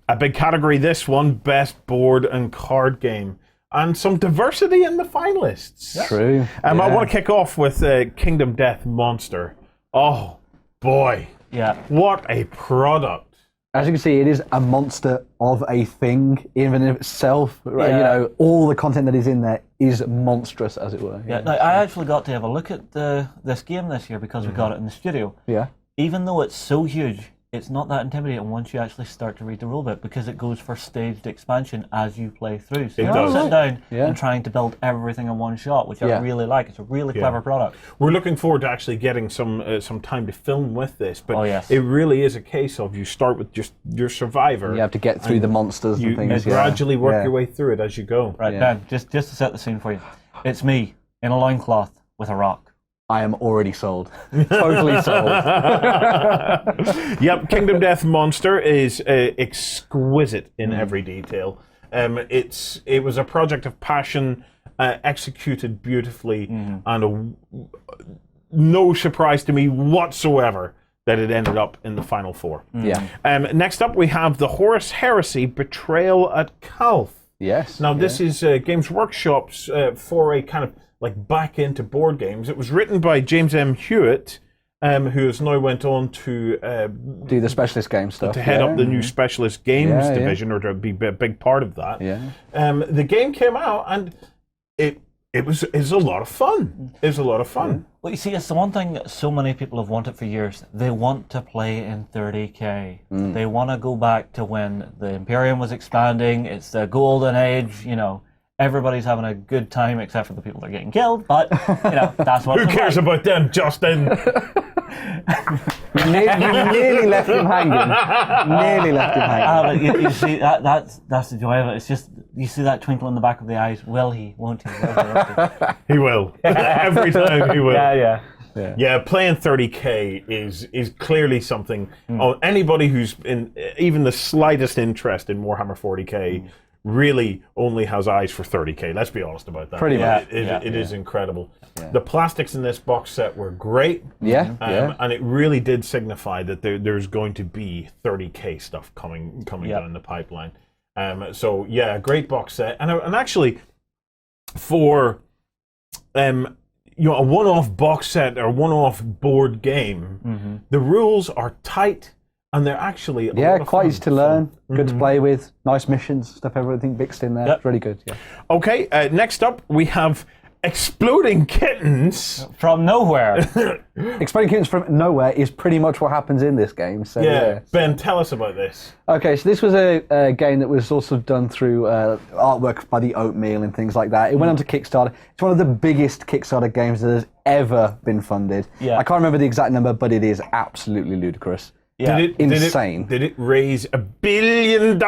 A: A big category, this one, best board and card game. And some diversity in the finalists.
F: True.
A: I want to kick off with Kingdom Death Monster. Oh, boy.
D: Yeah.
A: What a product.
F: As you can see, it is a monster of a thing, even in itself. Right? You know, all the content that is in there is monstrous, as it were.
D: Yeah. Now, I actually got to have a look at this game this year because we got it in the studio.
F: Yeah.
D: Even though it's so huge, it's not that intimidating once you actually start to read the rulebook, because it goes for staged expansion as you play through. So
A: It
D: you're
A: does.
D: not sitting down
F: Yeah.
D: and trying to build everything in one shot, which I really like. It's a really clever product.
A: We're looking forward to actually getting some time to film with this, but
D: Oh, yes.
A: it really is a case of you start with just your survivor.
F: You have to get through the monsters
A: You
F: and things.
A: gradually work
F: Yeah.
A: your way through it as you go.
D: Right,
F: Yeah.
D: Ben, just to set the scene for you. It's me in a loincloth with a rock.
F: I am already sold. Totally sold.
A: Yep, Kingdom Death Monster is exquisite in every detail. It was a project of passion, executed beautifully, and no surprise to me whatsoever that it ended up in the final four.
F: Yeah.
A: Next up, we have the HORUS Heresy Betrayal at Calth.
F: Yes.
A: Now, this is Games Workshop's foray kind of like back into board games. It was written by James M. Hewitt, who has now went on to
F: do the specialist game stuff.
A: to head up the new specialist games
F: Yeah, yeah.
A: division, or to be a big part of that.
F: Yeah.
A: The game came out, and it's a lot of fun. It's a lot of fun.
D: Well, you see, it's the one thing that so many people have wanted for years. They want to play in 30K. They want to go back to when the Imperium was expanding. It's the golden age, you know. Everybody's having a good time except for the people that are getting killed, but, you know, that's what
A: Who cares about them, Justin?
F: You nearly left him hanging. Nearly left him hanging.
D: But you see, that's the joy of it. It's just, you see that twinkle in the back of the eyes. Will he? Won't he? Will he? Won't he?
A: He will. Every time he will.
D: Yeah.
A: Yeah, playing 30K is clearly something. Anybody who's in even the slightest interest in Warhammer 40K really only has eyes for 30K. Let's be honest about that.
F: Pretty much.
A: It is incredible. The plastics in this box set were great.
F: Yeah.
A: And it really did signify that there's going to be 30K stuff coming down the pipeline. So yeah, great box set, and actually for a one-off box set or one-off board game, the rules are tight. And they're actually
F: quite easy to learn, good to play with, nice missions, stuff, everything mixed in there.
D: Yep.
F: It's really good. Yeah.
A: Okay, next up we have Exploding Kittens.
D: From nowhere.
F: Exploding Kittens from nowhere is pretty much what happens in this game. So
A: Yeah, Ben, tell us about this.
F: Okay, so this was a game that was also done through artwork by the Oatmeal and things like that. It went on to Kickstarter. It's one of the biggest Kickstarter games that has ever been funded.
D: Yeah.
F: I can't remember the exact number, but it is absolutely ludicrous.
D: Yeah.
F: Insane.
A: Did it raise $1 billion?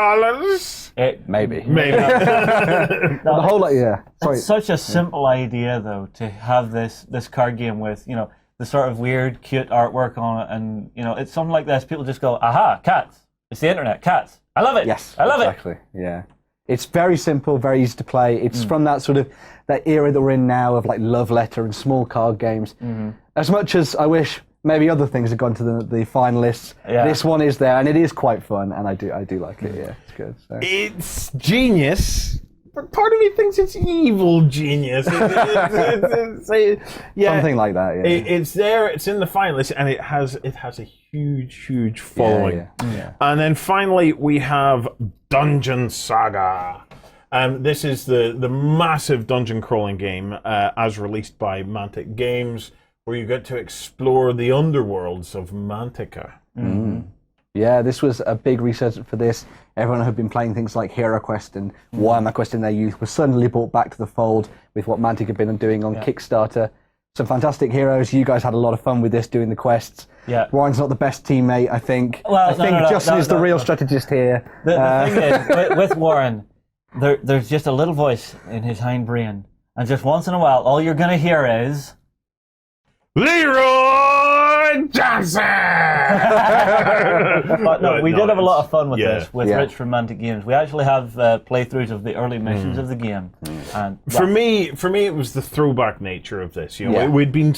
F: Maybe.
A: Maybe.
F: The whole, sorry.
D: It's such a simple idea, though, to have this card game with, you know, the sort of weird, cute artwork on it, and, you know, it's something like this. People just go, aha, cats. It's the internet, cats. I love it.
F: Yes,
D: I love
F: exactly. Yeah. It's very simple, very easy to play. It's from that sort of, that era that we're in now of like Love Letter and small card games. As much as I wish maybe other things have gone to the finalists, this one is there, and it is quite fun, and I do like it. Yeah, it's good. So.
A: It's genius, but part of me thinks it's evil genius. Yeah,
F: Something like that. Yeah.
A: It's there. It's in the finalists, and it has a huge following.
F: Yeah.
A: And then finally we have Dungeon Saga. This is the massive dungeon crawling game as released by Mantic Games, where you get to explore the underworlds of Mantica.
F: Yeah, this was a big resurgence for this. Everyone who had been playing things like Hero Quest and Warhammer Quest in their youth was suddenly brought back to the fold with what Mantic had been doing on Kickstarter. Some fantastic heroes. You guys had a lot of fun with this doing the quests.
D: Yeah.
F: Ryan's not the best teammate, I think.
D: Well,
F: I think Justin is the real strategist here.
D: The thing is, with Warren, there's just a little voice in his hindbrain, and just once in a while, all you're going to hear is...
A: Leroy Johnson!
D: But no, we did have a lot of fun with this, with
F: Yeah.
D: Rich from Mantic Games. We actually have playthroughs of the early missions of the game. And
A: For me, it was the throwback nature of this. You know,
F: Yeah.
A: we'd been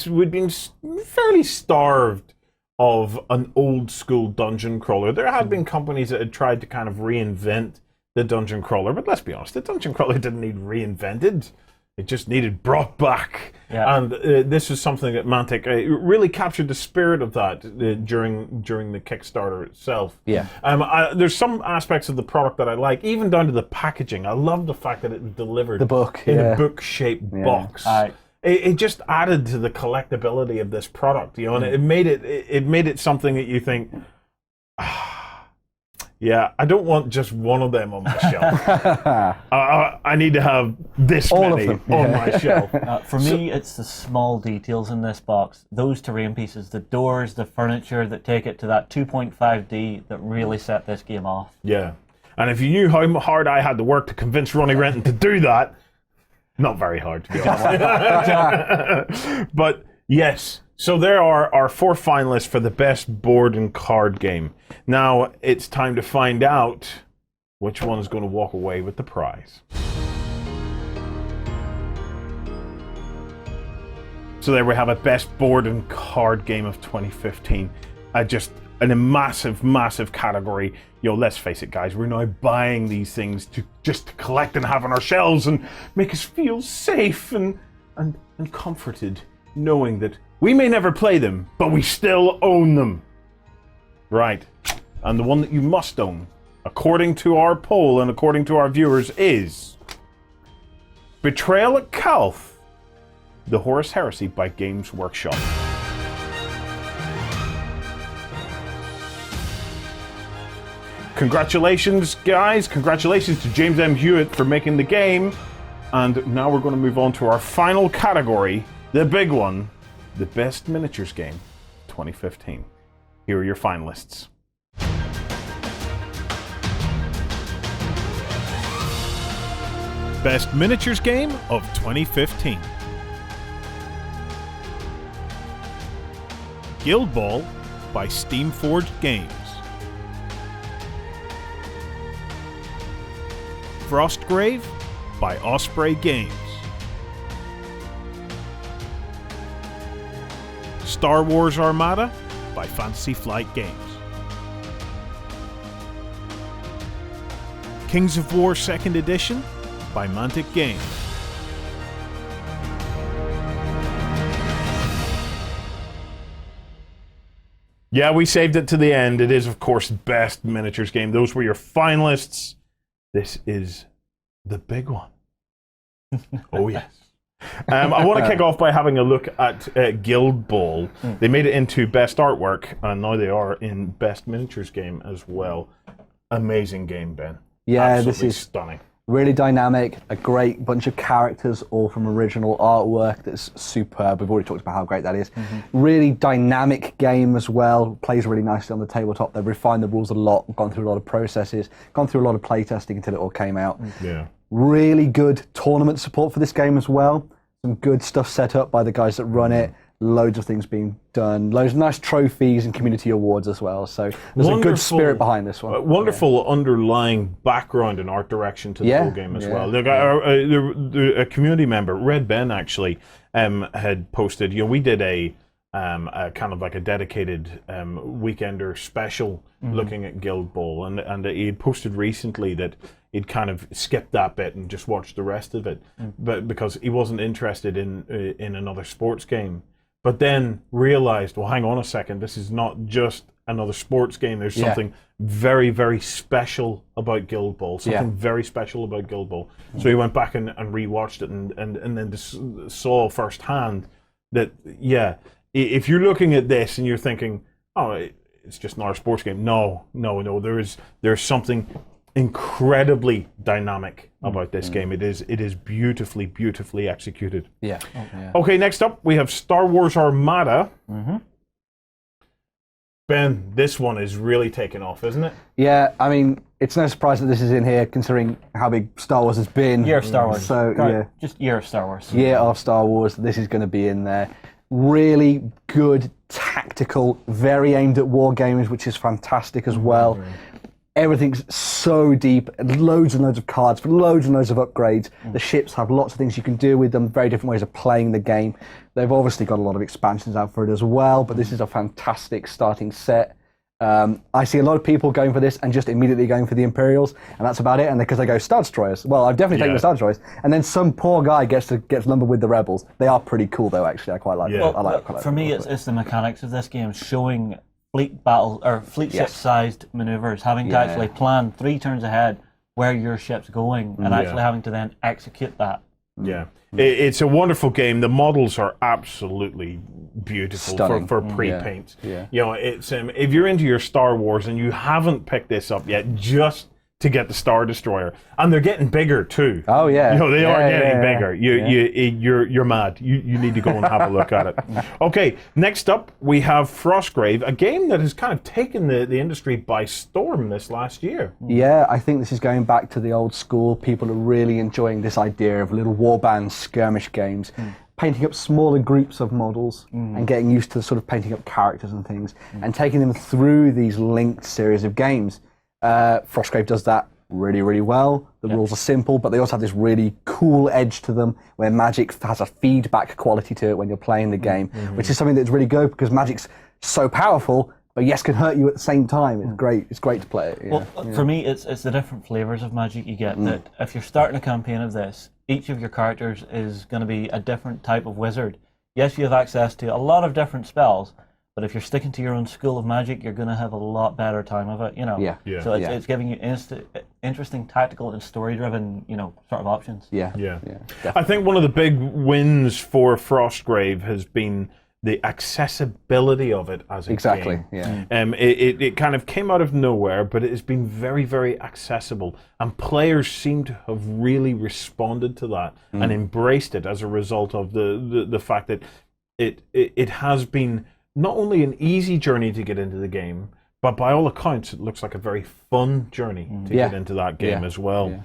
A: fairly starved of an old school dungeon crawler. There had been companies that had tried to kind of reinvent the dungeon crawler, but let's be honest, the dungeon crawler didn't need reinvented. It just needed brought back.
D: Yeah.
A: And this is something that Mantic really captured the spirit of that during the Kickstarter itself.
F: Yeah.
A: There's some aspects of the product that I like, even down to the packaging. I love the fact that it was delivered
F: The book,
A: in
F: yeah.
A: a book-shaped box. It just added to the collectability of this product, you know, and it made it something that you think, Yeah, I don't want just one of them on my shelf. I need to have this
F: All of
A: many
F: them.
A: on my shelf.
B: For me, it's the small details in this box. Those terrain pieces, the doors, the furniture that take it to that 2.5D that really set this game off.
A: Yeah. And if you knew how hard I had to work to convince Ronnie Renton to do that, not very hard, to be honest. But yes, so there are our 4 finalists for the best board and card game. Now it's time to find out which one is going to walk away with the prize. So there we have it, best board and card game of 2015. Just a massive, massive category. Let's face it, guys, we're now buying these things to just collect and have on our shelves and make us feel safe and comforted, knowing that we may never play them, but we still own them. Right. And the one that you must own, according to our poll and according to our viewers, is Betrayal at Calth, the Horus Heresy by Games Workshop. Congratulations, guys. Congratulations to James M. Hewitt for making the game. And now we're going to move on to our final category, the big one, the Best Miniatures Game 2015. Here are your finalists.
C: Best Miniatures Game of 2015. Guild Ball by Steamforged Games. Frostgrave by Osprey Games. Star Wars Armada by Fantasy Flight Games. Kings of War 2nd Edition by Mantic Games.
A: Yeah, we saved it to the end. It is, of course, Best Miniatures Game. Those were your finalists. This is the big one. Oh, yes. I want to kick off by having a look at Guild Ball. They made it into Best Artwork, and now they are in Best Miniatures Game as well. Amazing game, Ben.
F: Yeah,
A: Absolutely
F: this is
A: stunning.
F: Really dynamic, a great bunch of characters, all from original artwork that's superb. We've already talked about how great that is. Really dynamic game as well, plays really nicely on the tabletop. They've refined the rules a lot, gone through a lot of processes, gone through a lot of playtesting until it all came out.
A: Yeah.
F: Really good tournament support for this game as well. Some good stuff set up by the guys that run it. Loads of things being done. Loads of nice trophies and community awards as well. So there's a good spirit behind this one.
A: Wonderful underlying background and art direction to the whole game as well. A community member, Red Ben, actually had posted. We did a kind of like a dedicated weekender special looking at Guild Ball, and he had posted recently that he'd kind of skipped that bit and just watched the rest of it, but because he wasn't interested in another sports game. But then realized, well, hang on a second, this is not just another sports game. There's something very, very special about Guild Ball. Something very special about Guild Ball. So he went back and rewatched it and then just saw firsthand that, if you're looking at this and you're thinking, oh, it's just another sports game. No. There's something incredibly dynamic about this game. It is beautifully, beautifully executed.
F: Yeah.
A: Okay, next up we have Star Wars Armada. Ben, this one is really taking off, isn't it?
F: Yeah, I mean, it's no surprise that this is in here, considering how big Star Wars has been.
B: Year of Star Wars.
F: So,
B: Just Year of Star Wars.
F: Year of Star Wars, this is going to be in there. Really good, tactical, very aimed at war games, which is fantastic as well. Everything's so deep, loads and loads of cards for loads and loads of upgrades. The ships have lots of things you can do with them, very different ways of playing the game. They've obviously got a lot of expansions out for it as well, but this is a fantastic starting set. I see a lot of people going for this and just immediately going for the Imperials, and that's about it. And because they go Star Destroyers, well, I've definitely taken the Star Destroyers, and then some poor guy gets lumbered with the Rebels. They are pretty cool, though. Actually, I quite like them.
B: For me, it's the mechanics of this game showing fleet battle or fleet ship-sized maneuvers, having to actually plan 3 turns ahead where your ship's going, and actually having to then execute that
A: Yeah, it's a wonderful game. The models are absolutely beautiful for pre-paints.
F: Yeah.
A: You know, it's if you're into your Star Wars and you haven't picked this up yet, just to get the Star Destroyer, and they're getting bigger too.
F: Oh yeah,
A: you know they are getting
F: yeah.
A: bigger. You're mad. You need to go and have a look at it. Okay, next up we have FROSTGRAVE, a game that has kind of taken the industry by storm this last year.
F: Yeah, I think this is going back to the old school. People are really enjoying this idea of little warband skirmish games. Painting up smaller groups of models and getting used to sort of painting up characters and things and taking them through these linked series of games. FROSTGRAVE does that really, really well. The rules are simple, but they also have this really cool edge to them where Magic has a feedback quality to it when you're playing the game, which is something that's really good because Magic's so powerful, but yes, can hurt you at the same time. It's great. It's great to play it.
B: Well, for me, it's the different flavors of Magic you get. That if you're starting a campaign of this, each of your characters is going to be a different type of wizard. Yes, you have access to a lot of different spells, but if you're sticking to your own school of Magic, you're going to have a lot better time of it, you know. So it's giving you interesting tactical and story-driven, you know, sort of options.
A: Yeah. I think one of the big wins for FROSTGRAVE has been the accessibility of it as a game. It kind of came out of nowhere, but it has been very, very accessible, and players seem to have really responded to that and embraced it as a result of the fact that it has been not only an easy journey to get into the game, but by all accounts, it looks like a very fun journey to get into that game as well.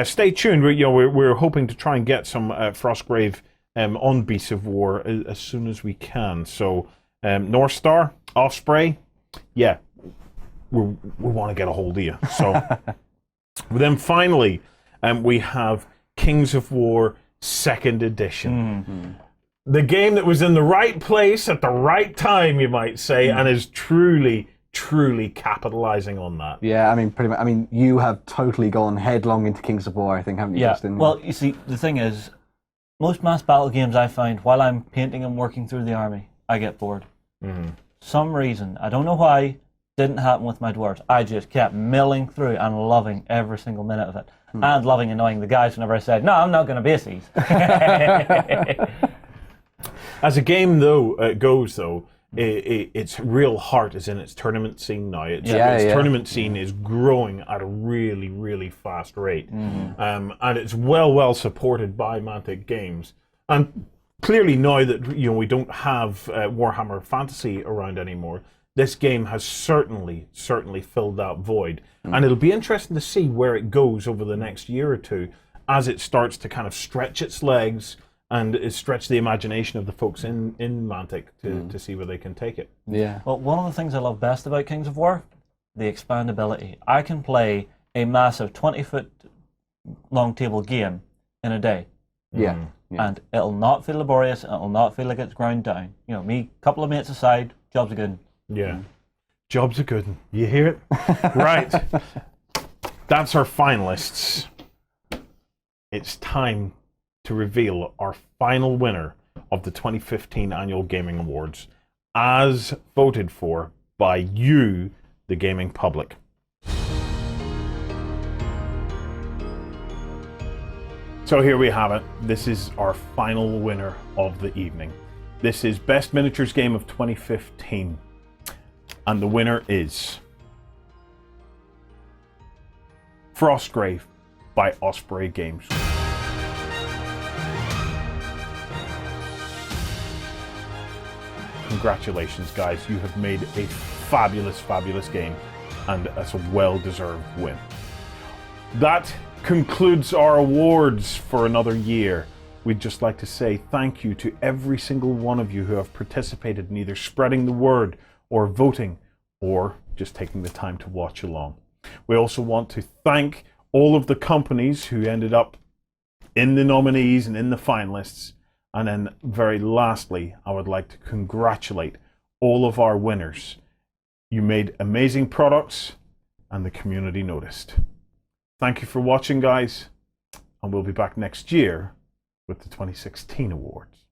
A: Stay tuned. We're hoping to try and get some FROSTGRAVE on Beasts of War as soon as we can. So, North Star, Osprey, we want to get a hold of you. So, then finally, we have Kings of War 2nd Edition. The game that was in the right place at the right time, you might say, and is truly, truly capitalizing on that.
F: Yeah, I mean, pretty much. I mean, you have totally gone headlong into Kings of War, I think, haven't you, Justin?
B: Well, you see, the thing is, most mass battle games I find, while I'm painting and working through the army, I get bored. Some reason, I don't know why, didn't happen with my dwarves. I just kept milling through and loving every single minute of it. And loving annoying the guys whenever I said, no, I'm not going to base these.
A: As a game, goes, its real heart is in its tournament scene now. Its tournament scene is growing at a really, really fast rate. And it's well supported by Mantic Games. And clearly now that we don't have Warhammer Fantasy around anymore, this game has certainly filled that void. And it'll be interesting to see where it goes over the next year or two as it starts to kind of stretch its legs and stretch the imagination of the folks in Mantic to see where they can take it.
F: Yeah.
B: Well, one of the things I love best about Kings of War, the expandability. I can play a massive 20-foot long table game in a day. And it'll not feel laborious, and it'll not feel like it's ground down. You know, me, couple of mates aside, jobs are good.
A: Yeah. Jobs are good. You hear it? Right. That's our finalists. It's time to reveal our final winner of the 2015 Annual Gaming Awards, as voted for by you, the gaming public. So here we have it. This is our final winner of the evening. This is Best Miniatures Game of 2015. And the winner is FROSTGRAVE by Osprey Games. Congratulations, guys. You have made a fabulous, fabulous game, and it's a well-deserved win. That concludes our awards for another year. We'd just like to say thank you to every single one of you who have participated in either spreading the word or voting or just taking the time to watch along. We also want to thank all of the companies who ended up in the nominees and in the finalists. And then very lastly, I would like to congratulate all of our winners. You made amazing products and the community noticed. Thank you for watching, guys, and we'll be back next year with the 2016 awards.